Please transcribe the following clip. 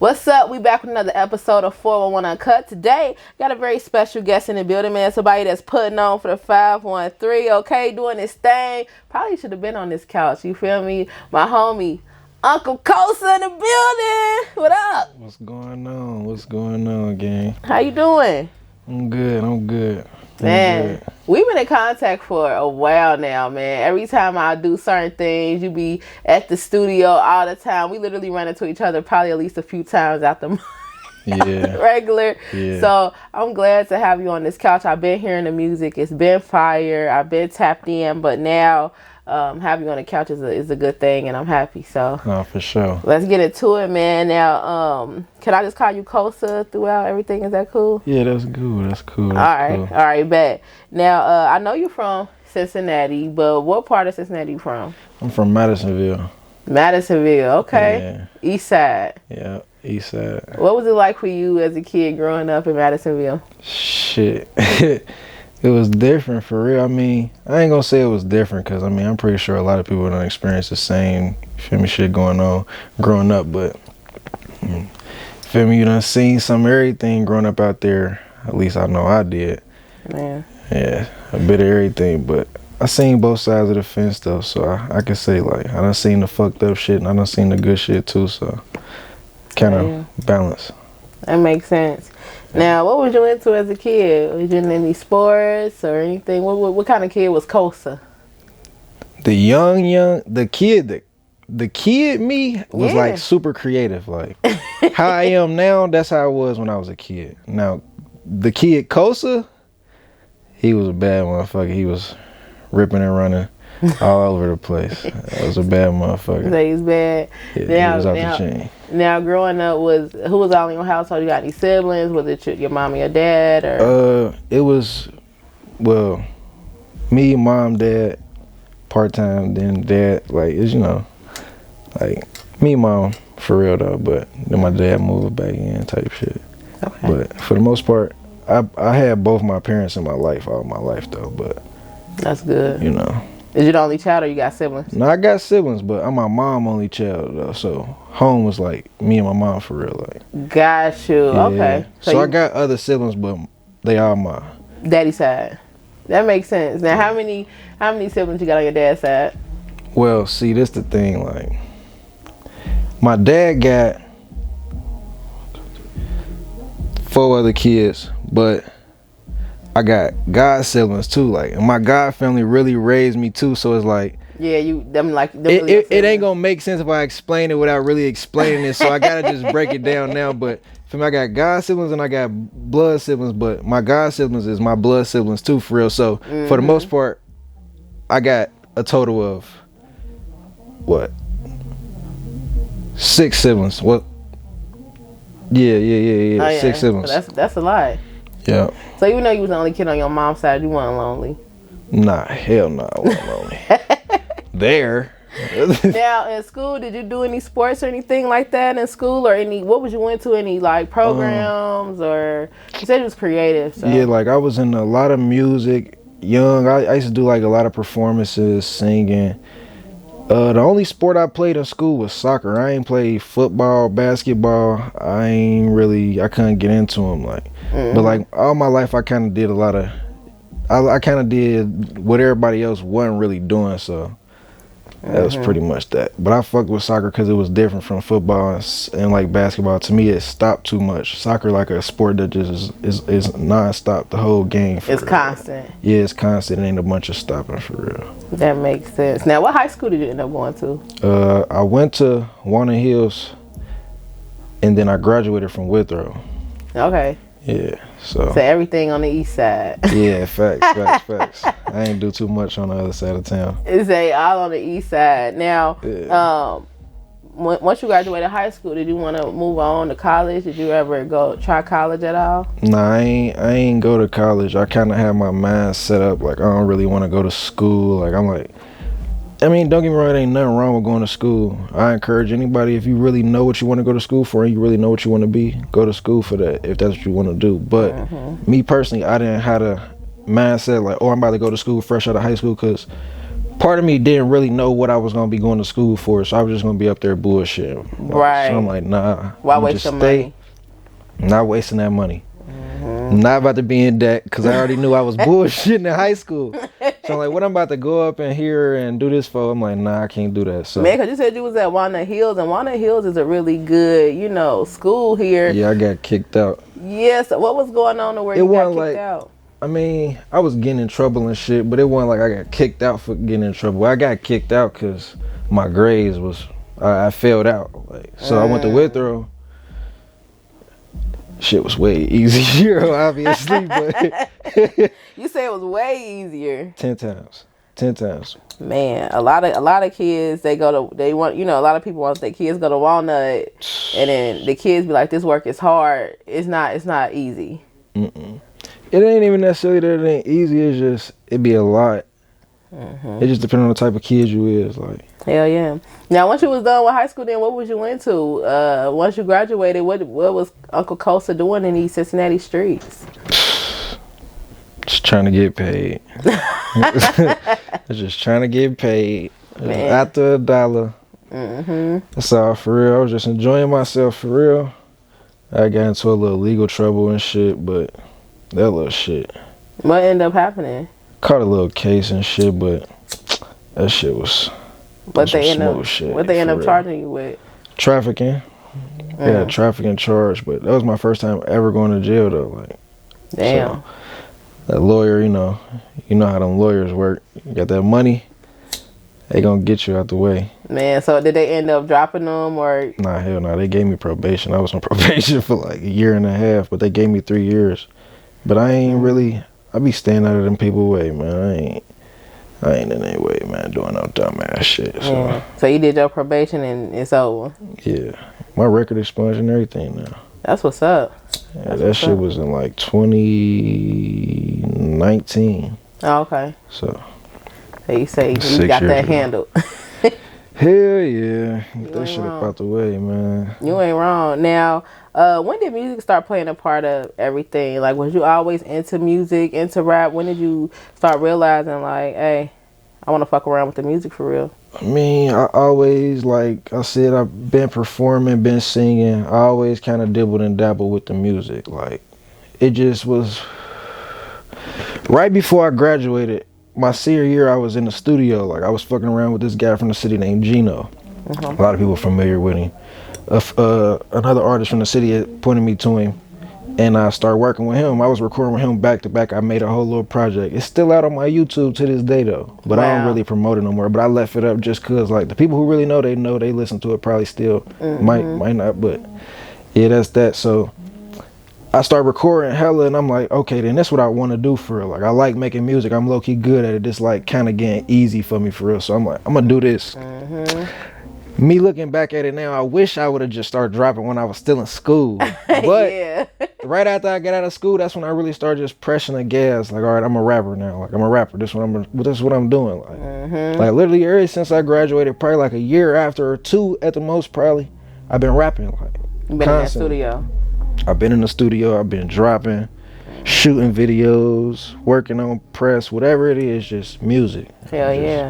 What's up? We back with another episode of 411 Uncut. Today, got a very special guest in the building, man. Somebody that's putting on for the 513, okay? Doing this thing. Probably should have been on this couch, you feel me? My homie, Uncle Kosa in the building. What up? What's going on? What's going on, gang? How you doing? I'm good. Man, we've been in contact for a while now, man. Every time I do certain things, you be at the studio all the time. We literally run into each other probably at least a few times out the regular. Yeah. So I'm glad to have you on this couch. I've been hearing the music. It's been fire. I've been tapped in, but now having you on the couch is a good thing, and I'm happy. So for sure. Let's get into it, man. Now, can I just call you Kosa throughout everything? Is that cool? Yeah, that's cool. All right, bet. Now, I know you're from Cincinnati, but what part of Cincinnati you from? I'm from Madisonville. Madisonville, okay. Yeah. East side. Yeah, east side. What was it like for you as a kid growing up in Madisonville? Shit. It was different for real. I mean, I ain't gonna say it was different because, I mean, I'm pretty sure a lot of people don't experience the same, feel me, shit going on growing up. But, feel me, you done seen some of everything growing up out there. At least I know I did. Man. Yeah, a bit of everything. But I seen both sides of the fence, though. So I can say, like, I done seen the fucked up shit and I done seen the good shit, too. So, kind of balance. That makes sense. Now, what was you into as a kid? Was you in any sports or anything? What kind of kid was Kosa? The kid me was like super creative. Like how I am now, that's how I was when I was a kid. Now, the kid Kosa, he was a bad motherfucker. He was ripping and running all over the place. That was a bad motherfucker. So he's bad. Yeah, he was off the chain. Now, growing up, who was all in your household? You got any siblings? Was it your mom and your dad? Or? It was, well, me, mom, dad, part-time, then dad, like, it's, you know, like, me, mom, for real, though, but then my dad moved back in type shit. Okay. But for the most part, I had both my parents in my life, all my life, though, but. That's good. You know. Is you the only child or you got siblings? No, I got siblings, but I'm my mom only child, though, so home was like me and my mom for real, like. Got you. Yeah. Okay. So I got other siblings, but they all my daddy side. That makes sense. Now, how many siblings you got on your dad's side? Well, see, this the thing. Like, my dad got 4 other kids, but I got god siblings too. Like, and my god family really raised me too. So it's like. Yeah, it ain't gonna make sense if I explain it without really explaining it. So I gotta just break it down now. But for me, I got god siblings and I got blood siblings. But my god siblings is my blood siblings too, for real. So for the most part, I got a total of 6 siblings. What? Yeah. Oh, yeah. 6 siblings. So that's a lot. Yeah. So even though you was the only kid on your mom's side, you weren't lonely. Nah, hell no, I wasn't lonely. There. Now, in school, did you do any sports or anything like that in school, or what was you into? Any like programs, or you said you was creative? So. Yeah, like I was in a lot of music. Young, I used to do like a lot of performances, singing. The only sport I played in school was soccer. I ain't played football, basketball. I couldn't get into them. Like, but like all my life, I kind of did a lot of. I kind of did what everybody else wasn't really doing, so that was pretty much that. But I fucked with soccer because it was different from football and like basketball. To me, it stopped too much. Soccer, like a sport that just is non-stop the whole game. It's constant. Yeah, it's constant. It ain't a bunch of stopping for real. That makes sense. Now, what high school did you end up going to? I went to Walnut Hills, and then I graduated from Withrow. Okay. Yeah, so everything on the east side. Yeah, facts. I ain't do too much on the other side of town. It's all on the east side. Now, once you graduated high school, did you want to move on to college? Did you ever try college at all? Nah, I ain't go to college. I kind of had my mind set up like I don't really want to go to school. Like I'm like, I mean, don't get me wrong, there ain't nothing wrong with going to school. I encourage anybody, if you really know what you want to go to school for and you really know what you want to be, go to school for that if that's what you want to do. But me personally, I didn't have a mindset like, oh, I'm about to go to school fresh out of high school, because part of me didn't really know what I was gonna be going to school for, so I was just gonna be up there bullshitting. Right. So I'm like, nah. Why waste your money? Not wasting that money. Not about to be in debt because I already knew I was bullshitting in high school. So I'm like, what I'm about to go up in here and do this for? I'm like, nah, I can't do that. So man, because you said you was at Walnut Hills, and Walnut Hills is a really good, school here. yeah, I got kicked out. Yes. So what was going on to where you got kicked out? I mean, I was getting in trouble and shit, but it wasn't like I got kicked out for getting in trouble. I got kicked out because my grades was, I failed out. Like, so I went to Withrow. Shit was way easier, obviously, but you say it was way easier. 10 times. Man, a lot of kids, a lot of people want their kids go to Walnut, and then the kids be like, this work is hard. It's not easy. Mm-mm. It ain't even necessarily that it ain't easy. It's just it be a lot. It just depends on the type of kid you is. Like, hell yeah. Now, once you was done with high school, then what was you into? Once you graduated, what was Uncle Kosa doing in these Cincinnati streets? Just trying to get paid. Just trying to get paid. After $1. That's all for real. I was just enjoying myself for real. I got into a little legal trouble and shit, but that little shit. What ended up happening? Caught a little case and shit, but that shit was. What they end up charging you with? Trafficking. Yeah, trafficking charge, but that was my first time ever going to jail though. Like, damn. So, that lawyer, you know how them lawyers work. You got that money, they gonna get you out the way. Man, so did they end up dropping them or? Nah, hell no. They gave me probation. I was on probation for like 1.5 years, but they gave me 3 years. But I ain't really. I be staying out of them people way, man. I ain't in any way, man, doing no dumbass shit. So, so you did your probation and it's over. Yeah, my record expunged and everything now. That's what's up. Yeah, that shit was in like 2019. Oh, okay. So you say you got that handled. Hell yeah. Get that shit up out the way, man. You ain't wrong. Now, when did music start playing a part of everything? Like, was you always into music, into rap? When did you start realizing, like, hey, I want to fuck around with the music for real? I mean, I always, like I said, I've been performing, been singing. I always kind of dibbled and dabbled with the music. Like, it just was right before I graduated. My senior year, I was in the studio. Like, I was fucking around with this guy from the city named Gino. A lot of people familiar with him. Another artist from the city had pointed me to him, and I started working with him. I was recording with him back to back. I made a whole little project. It's still out on my YouTube to this day, though. But I don't really promote it no more. But I left it up just because, like, the people who really know, they listen to it probably still. Might not, but yeah, that's that. So I started recording hella, and I'm like, okay, then that's what I want to do for real. Like, I like making music. I'm low-key good at it. It's like kind of getting easy for me for real. So I'm like, I'm going to do this. Me looking back at it now, I wish I would have just started dropping when I was still in school. But right after I got out of school, that's when I really started just pressing the gas. Like, all right, I'm a rapper now. Like, I'm a rapper. This is what I'm doing. Like literally ever since I graduated, probably like 1 year after or 2 at the most, probably, I've been rapping. Like, you been constantly. In that studio? I've been in the studio. I've been dropping, shooting videos, working on press, whatever it is, just music. Hell yeah.